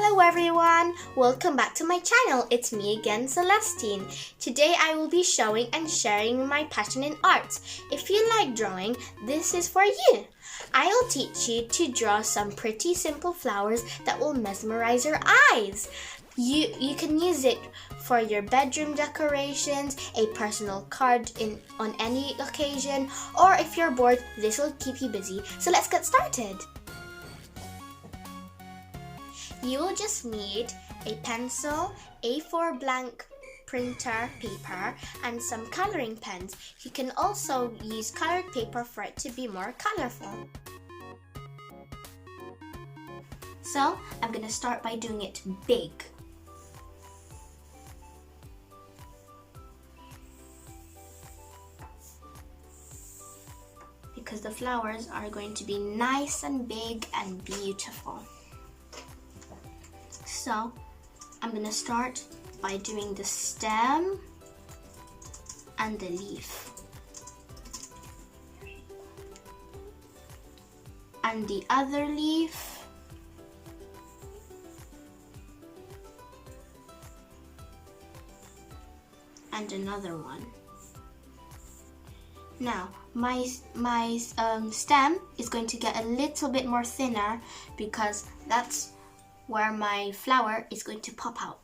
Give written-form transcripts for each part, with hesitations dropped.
Hello everyone! Welcome back to my channel. It's me again, Celestine. Today I will be showing and sharing my passion in art. If you like drawing, this is for you. I'll teach you to draw some pretty simple flowers that will mesmerize your eyes. You can use it for your bedroom decorations, a personal card on any occasion, or if you're bored, this will keep you busy. So let's get started. You will just need a pencil, A4 blank printer paper, and some coloring pens. You can also use colored paper for it to be more colorful. So, I'm going to start by doing it big. Because the flowers are going to be nice and big and beautiful. So, I'm going to start by doing the stem and the leaf. And the other leaf. And another one. Now, my stem is going to get a little bit more thinner because that's where my flower is going to pop out.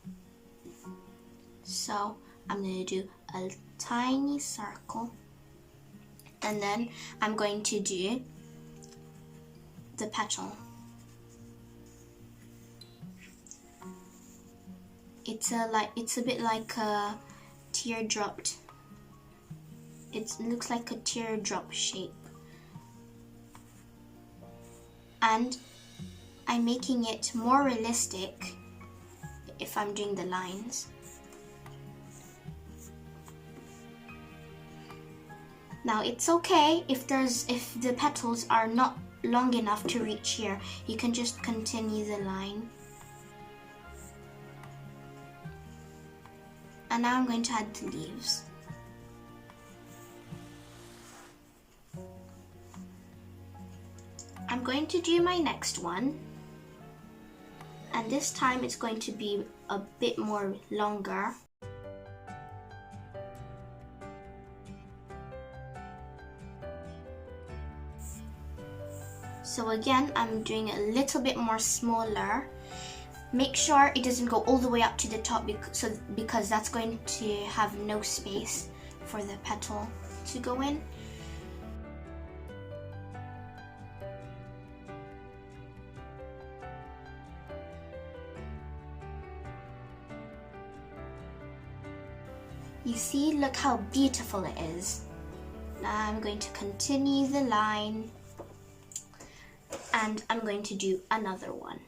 So I'm going to do a tiny circle, and then I'm going to do the petal. It's a bit like a teardrop. It looks like a teardrop shape, and I'm making it more realistic if I'm doing the lines. Now it's okay if the petals are not long enough to reach here. You can just continue the line. And now I'm going to add the leaves. I'm going to do my next one, and this time it's going to be a bit more longer. So again, I'm doing it a little bit more smaller. Make sure it doesn't go all the way up to the top because that's going to have no space for the petal to go in. You see, look how beautiful it is. Now I'm going to continue the line, and I'm going to do another one.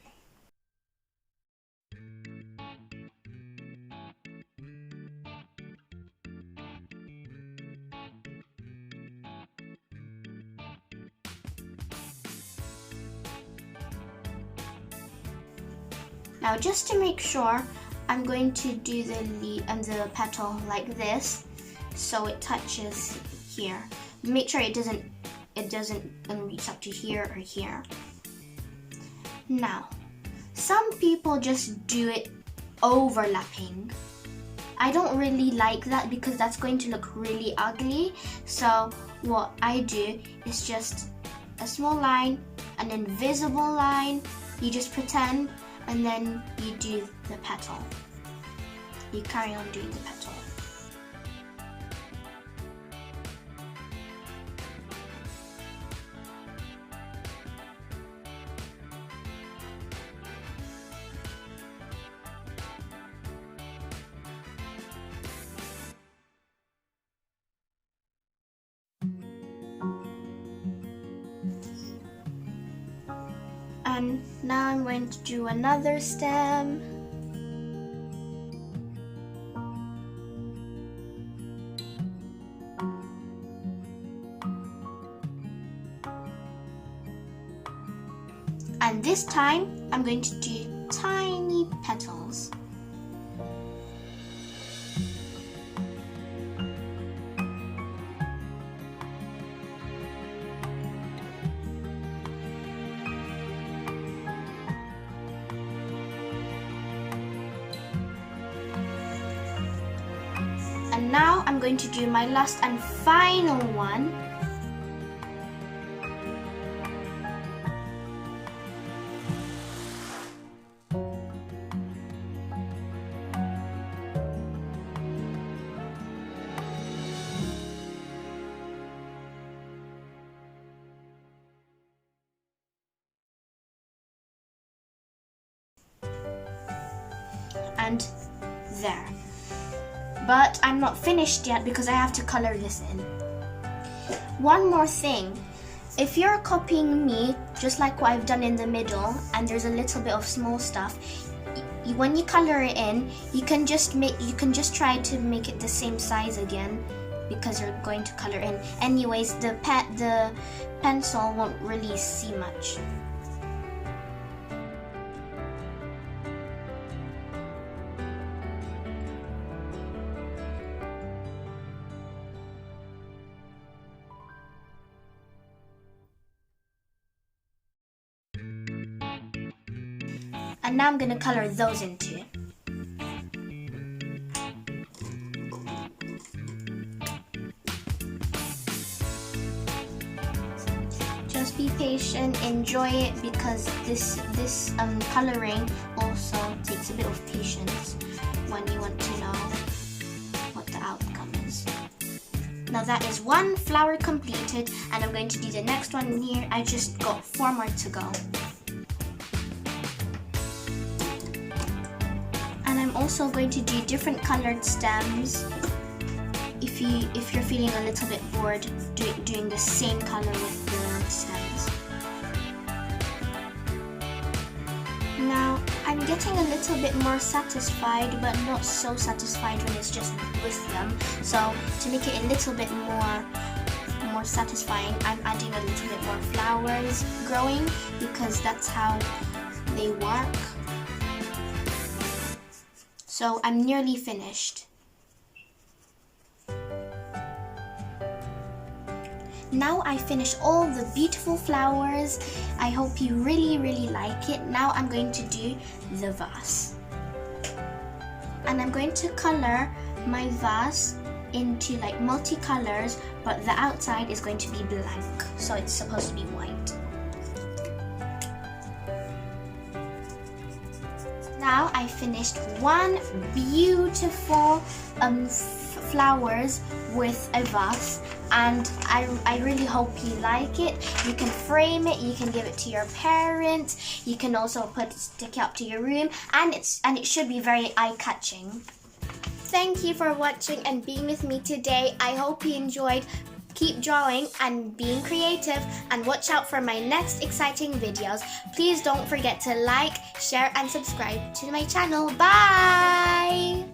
Now just to make sure, I'm going to do the leaf and the petal like this, so it touches here. Make sure it doesn't reach up to here or here. Now, some people just do it overlapping. I don't really like that because that's going to look really ugly. So what I do is just a small line, an invisible line. You just pretend, and then you do the petal. You carry on doing the petal. And now I'm going to do another stem. And this time, I'm going to do tiny petals. And now I'm going to do my last and final one. And there. But I'm not finished yet because I have to color this in. One more thing. If you're copying me, just like what I've done in the middle, and there's a little bit of small stuff, when you color it in, you can just try to make it the same size again, because you're going to color in. Anyways, the pencil won't really see much. And now I'm going to color those in too. Just be patient, enjoy it, because this coloring also takes a bit of patience when you want to know what the outcome is. Now that is one flower completed, and I'm going to do the next one here. I just got 4 more to go. And I'm also going to do different colored stems if you're feeling a little bit bored doing the same color with the stems. Now I'm getting a little bit more satisfied, but not so satisfied when it's just with them. So to make it a little bit more satisfying, I'm adding a little bit more flowers growing, because that's how they work. So I'm nearly finished. Now I finished all the beautiful flowers. I hope you really like it. Now I'm going to do the vase. And I'm going to color my vase into like multicolors, but the outside is going to be blank. So it's supposed to be white. Now I finished one beautiful flowers with a vase, and I really hope you like it. You can frame it, you can give it to your parents, you can also stick it up to your room, and it should be very eye-catching. Thank you for watching and being with me today. I hope you enjoyed. Keep drawing and being creative, and watch out for my next exciting videos. Please don't forget to like, share, and subscribe to my channel. Bye!